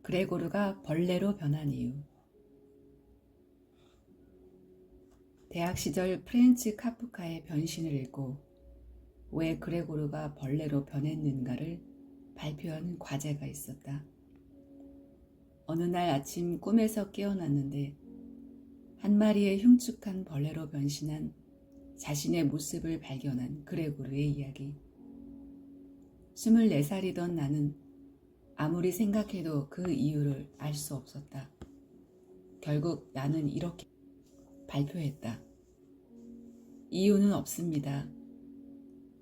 그레고르가 벌레로 변한 이유. 대학 시절 프렌츠 카프카의 변신을 읽고 왜 그레고르가 벌레로 변했는가를 발표하는 과제가 있었다. 어느 날 아침 꿈에서 깨어났는데 한 마리의 흉측한 벌레로 변신한 자신의 모습을 발견한 그레고르의 이야기. 24살이던 나는 아무리 생각해도 그 이유를 알 수 없었다. 결국 나는 이렇게 발표했다. 이유는 없습니다.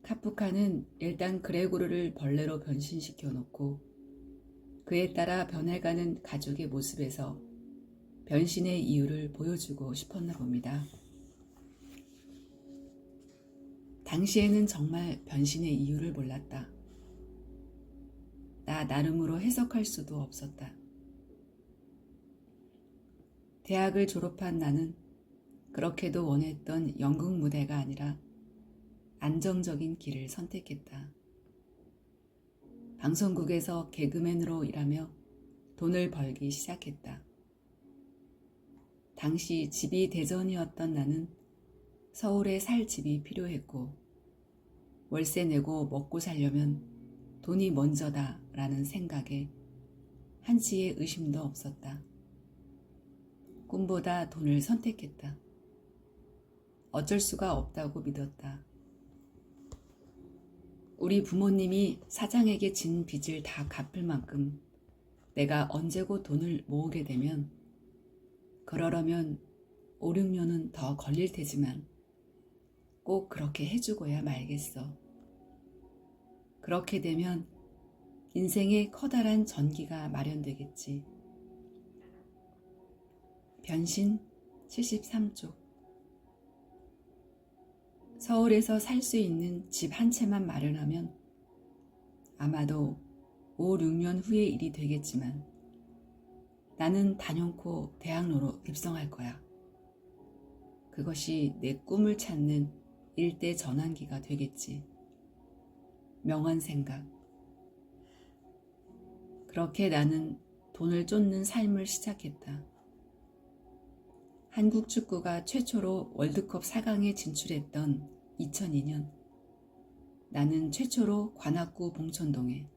카프카는 일단 그레고르를 벌레로 변신시켜 놓고 그에 따라 변해가는 가족의 모습에서 변신의 이유를 보여주고 싶었나 봅니다. 당시에는 정말 변신의 이유를 몰랐다. 나 나름으로 해석할 수도 없었다. 대학을 졸업한 나는 그렇게도 원했던 연극 무대가 아니라 안정적인 길을 선택했다. 방송국에서 개그맨으로 일하며 돈을 벌기 시작했다. 당시 집이 대전이었던 나는 서울에 살 집이 필요했고 월세 내고 먹고 살려면 돈이 먼저다 라는 생각에 한치의 의심도 없었다. 꿈보다 돈을 선택했다. 어쩔 수가 없다고 믿었다. 우리 부모님이 사장에게 진 빚을 다 갚을 만큼 내가 언제고 돈을 모으게 되면 그러려면 5, 6년은 더 걸릴 테지만 꼭 그렇게 해주고야 말겠어. 그렇게 되면 인생에 커다란 전기가 마련되겠지. 변신 73쪽. 서울에서 살 수 있는 집 한 채만 마련하면 아마도 5, 6년 후의 일이 되겠지만 나는 단연코 대학로로 입성할 거야. 그것이 내 꿈을 찾는 일대 전환기가 되겠지. 명언 생각. 그렇게 나는 돈을 쫓는 삶을 시작했다. 한국 축구가 최초로 월드컵 4강에 진출했던 2002년, 나는 최초로 관악구 봉천동에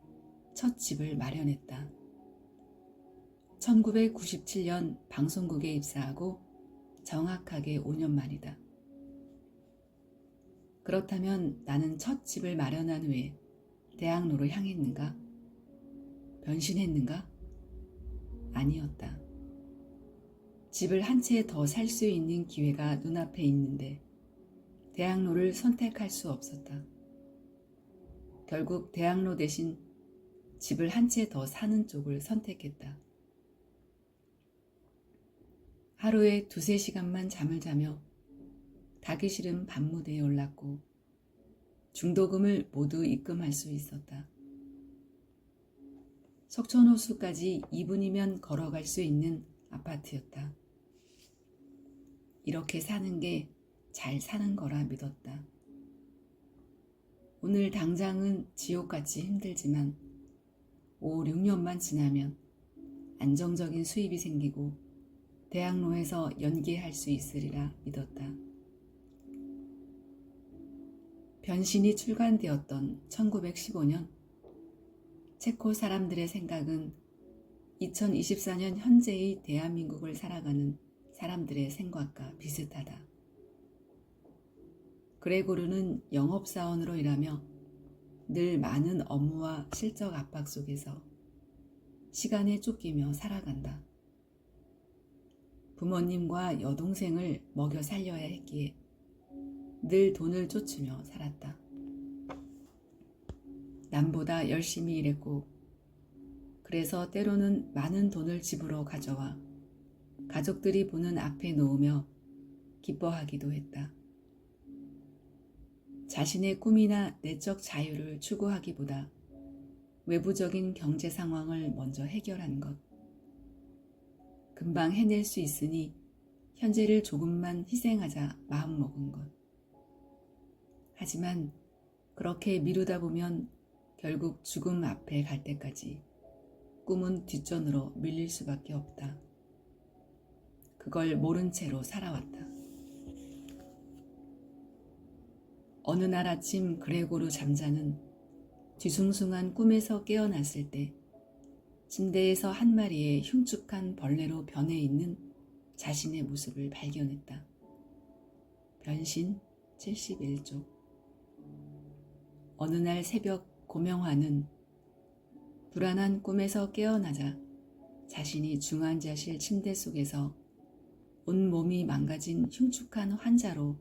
첫 집을 마련했다. 1997년 방송국에 입사하고 정확하게 5년 만이다. 그렇다면 나는 첫 집을 마련한 후에 대학로로 향했는가? 변신했는가? 아니었다. 집을 한 채 더 살 수 있는 기회가 눈앞에 있는데 대학로를 선택할 수 없었다. 결국 대학로 대신 집을 한 채 더 사는 쪽을 선택했다. 하루에 2~3시간만 잠을 자며 가기 싫은 밤무대에 올랐고 중도금을 모두 입금할 수 있었다. 석촌호수까지 2분이면 걸어갈 수 있는 아파트였다. 이렇게 사는 게 잘 사는 거라 믿었다. 오늘 당장은 지옥같이 힘들지만 5, 6년만 지나면 안정적인 수입이 생기고 대학로에서 연기할 수 있으리라 믿었다. 변신이 출간되었던 1915년, 체코 사람들의 생각은 2024년 현재의 대한민국을 살아가는 사람들의 생각과 비슷하다. 그레고르는 영업사원으로 일하며 늘 많은 업무와 실적 압박 속에서 시간에 쫓기며 살아간다. 부모님과 여동생을 먹여 살려야 했기에 늘 돈을 쫓으며 살았다. 남보다 열심히 일했고 그래서 때로는 많은 돈을 집으로 가져와 가족들이 보는 앞에 놓으며 기뻐하기도 했다. 자신의 꿈이나 내적 자유를 추구하기보다 외부적인 경제 상황을 먼저 해결한 것. 금방 해낼 수 있으니 현재를 조금만 희생하자 마음먹은 것. 하지만 그렇게 미루다 보면 결국 죽음 앞에 갈 때까지 꿈은 뒷전으로 밀릴 수밖에 없다. 그걸 모른 채로 살아왔다. 어느 날 아침 그레고르 잠자는 뒤숭숭한 꿈에서 깨어났을 때 침대에서 한 마리의 흉측한 벌레로 변해 있는 자신의 모습을 발견했다. 변신 71쪽. 어느 날 새벽 고명화는 불안한 꿈에서 깨어나자 자신이 중환자실 침대 속에서 온 몸이 망가진 흉측한 환자로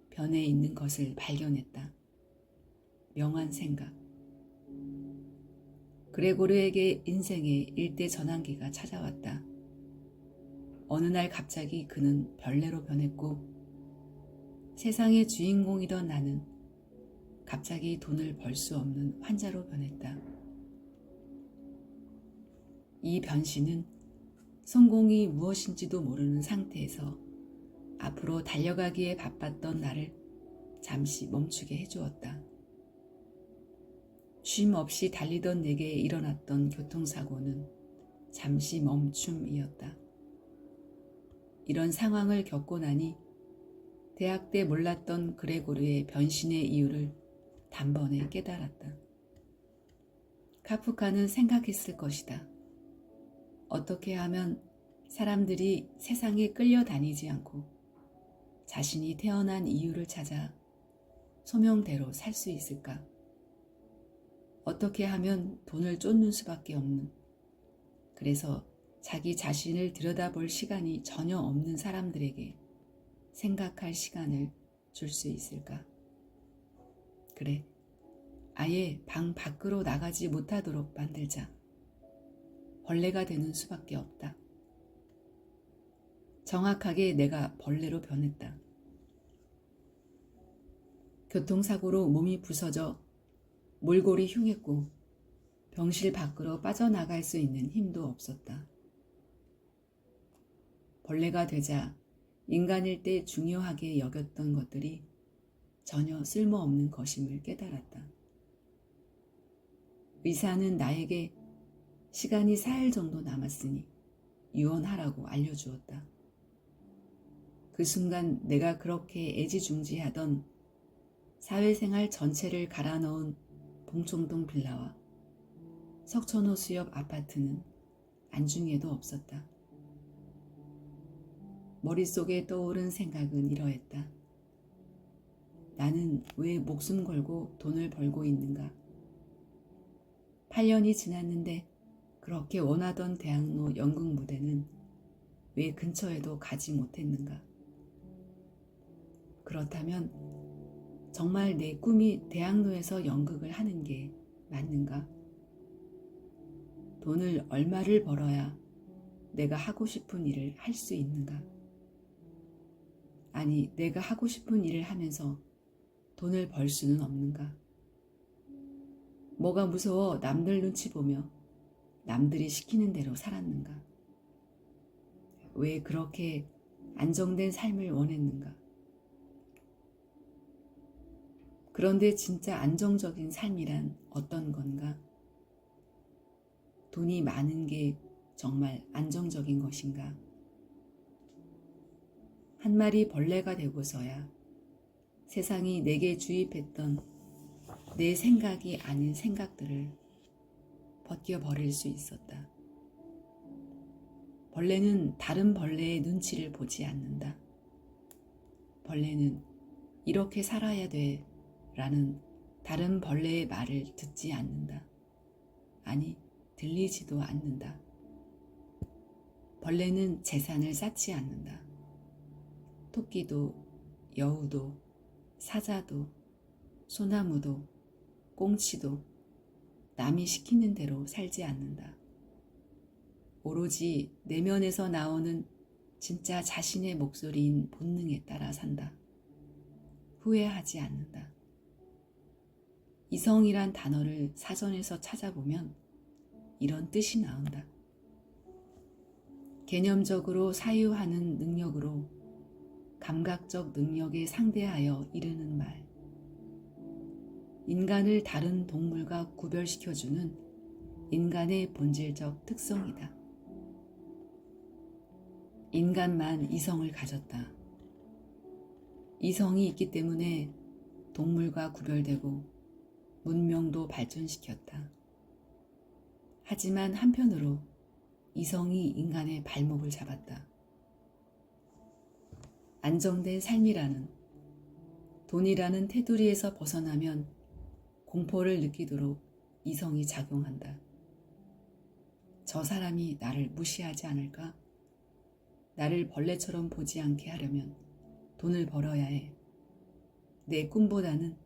변해 있는 것을 발견했다. 명한 생각. 그레고르에게 인생의 일대 전환기가 찾아왔다. 어느 날 갑자기 그는 벌레로 변했고 세상의 주인공이던 나는 갑자기 돈을 벌 수 없는 환자로 변했다. 이 변신은 성공이 무엇인지도 모르는 상태에서 앞으로 달려가기에 바빴던 나를 잠시 멈추게 해주었다. 쉼 없이 달리던 내게 일어났던 교통사고는 잠시 멈춤이었다. 이런 상황을 겪고 나니 대학 때 몰랐던 그레고르의 변신의 이유를 단번에 깨달았다. 카프카는 생각했을 것이다. 어떻게 하면 사람들이 세상에 끌려다니지 않고 자신이 태어난 이유를 찾아 소명대로 살 수 있을까? 어떻게 하면 돈을 쫓는 수밖에 없는, 그래서 자기 자신을 들여다볼 시간이 전혀 없는 사람들에게 생각할 시간을 줄 수 있을까? 그래, 아예 방 밖으로 나가지 못하도록 만들자. 벌레가 되는 수밖에 없다. 정확하게 내가 벌레로 변했다. 교통사고로 몸이 부서져 몰골이 흉했고 병실 밖으로 빠져나갈 수 있는 힘도 없었다. 벌레가 되자 인간일 때 중요하게 여겼던 것들이 전혀 쓸모없는 것임을 깨달았다. 의사는 나에게 시간이 4일 정도 남았으니 유언하라고 알려주었다. 그 순간 내가 그렇게 애지중지하던 사회생활 전체를 갈아넣은 봉총동 빌라와 석천호수 옆 아파트는 안중에도 없었다. 머릿속에 떠오른 생각은 이러했다. 나는 왜 목숨 걸고 돈을 벌고 있는가? 8년이 지났는데 그렇게 원하던 대학로 연극 무대는 왜 근처에도 가지 못했는가? 그렇다면 정말 내 꿈이 대학로에서 연극을 하는 게 맞는가? 돈을 얼마를 벌어야 내가 하고 싶은 일을 할 수 있는가? 아니, 내가 하고 싶은 일을 하면서 돈을 벌 수는 없는가? 뭐가 무서워 남들 눈치 보며 남들이 시키는 대로 살았는가? 왜 그렇게 안정된 삶을 원했는가? 그런데 진짜 안정적인 삶이란 어떤 건가? 돈이 많은 게 정말 안정적인 것인가? 한 마리 벌레가 되고서야 세상이 내게 주입했던 내 생각이 아닌 생각들을 벗겨버릴 수 있었다. 벌레는 다른 벌레의 눈치를 보지 않는다. 벌레는 이렇게 살아야 돼 라는 다른 벌레의 말을 듣지 않는다. 아니, 들리지도 않는다. 벌레는 재산을 쌓지 않는다. 토끼도, 여우도, 사자도, 소나무도, 꽁치도 남이 시키는 대로 살지 않는다. 오로지 내면에서 나오는 진짜 자신의 목소리인 본능에 따라 산다. 후회하지 않는다. 이성이란 단어를 사전에서 찾아보면 이런 뜻이 나온다. 개념적으로 사유하는 능력으로 감각적 능력에 상대하여 이르는 말. 인간을 다른 동물과 구별시켜주는 인간의 본질적 특성이다. 인간만 이성을 가졌다. 이성이 있기 때문에 동물과 구별되고 문명도 발전시켰다. 하지만 한편으로 이성이 인간의 발목을 잡았다. 안정된 삶이라는, 돈이라는 테두리에서 벗어나면 공포를 느끼도록 이성이 작용한다. 저 사람이 나를 무시하지 않을까? 나를 벌레처럼 보지 않게 하려면 돈을 벌어야 해. 내 꿈보다는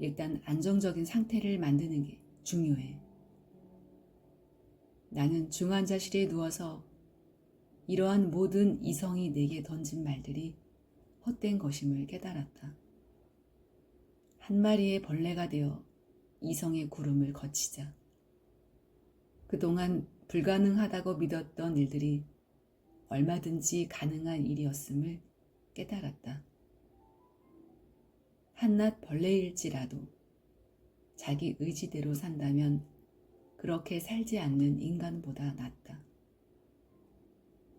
일단 안정적인 상태를 만드는 게 중요해. 나는 중환자실에 누워서 이러한 모든 이성이 내게 던진 말들이 헛된 것임을 깨달았다. 한 마리의 벌레가 되어 이성의 구름을 거치자. 그동안 불가능하다고 믿었던 일들이 얼마든지 가능한 일이었음을 깨달았다. 한낱 벌레일지라도 자기 의지대로 산다면 그렇게 살지 않는 인간보다 낫다.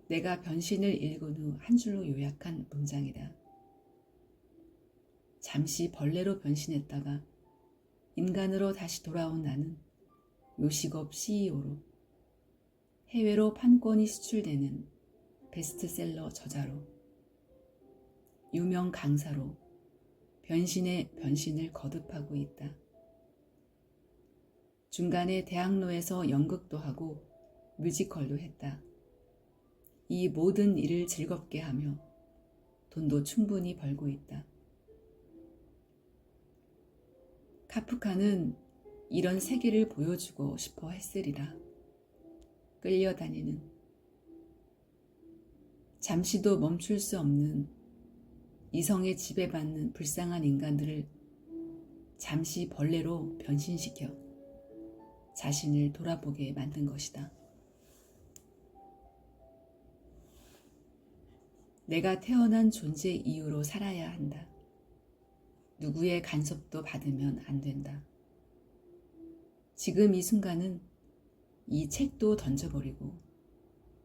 내가 변신을 읽은 후 한 줄로 요약한 문장이다. 잠시 벌레로 변신했다가 인간으로 다시 돌아온 나는 요식업 CEO로, 해외로 판권이 수출되는 베스트셀러 저자로, 유명 강사로 변신의 변신을 거듭하고 있다. 중간에 대학로에서 연극도 하고 뮤지컬도 했다. 이 모든 일을 즐겁게 하며 돈도 충분히 벌고 있다. 카프카는 이런 세계를 보여주고 싶어 했으리라. 끌려다니는, 잠시도 멈출 수 없는 이성에 지배받는 불쌍한 인간들을 잠시 벌레로 변신시켜 자신을 돌아보게 만든 것이다. 내가 태어난 존재 이유로 살아야 한다. 누구의 간섭도 받으면 안 된다. 지금 이 순간은 이 책도 던져버리고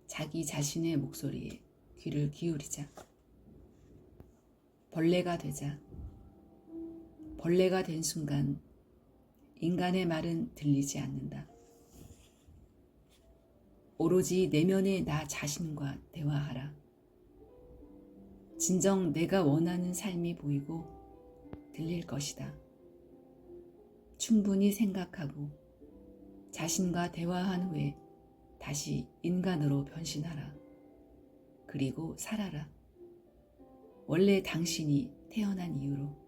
자기 자신의 목소리에 귀를 기울이자. 벌레가 되자. 벌레가 된 순간 인간의 말은 들리지 않는다. 오로지 내면의 나 자신과 대화하라. 진정 내가 원하는 삶이 보이고 들릴 것이다. 충분히 생각하고 자신과 대화한 후에 다시 인간으로 변신하라. 그리고 살아라. 원래 당신이 태어난 이유로.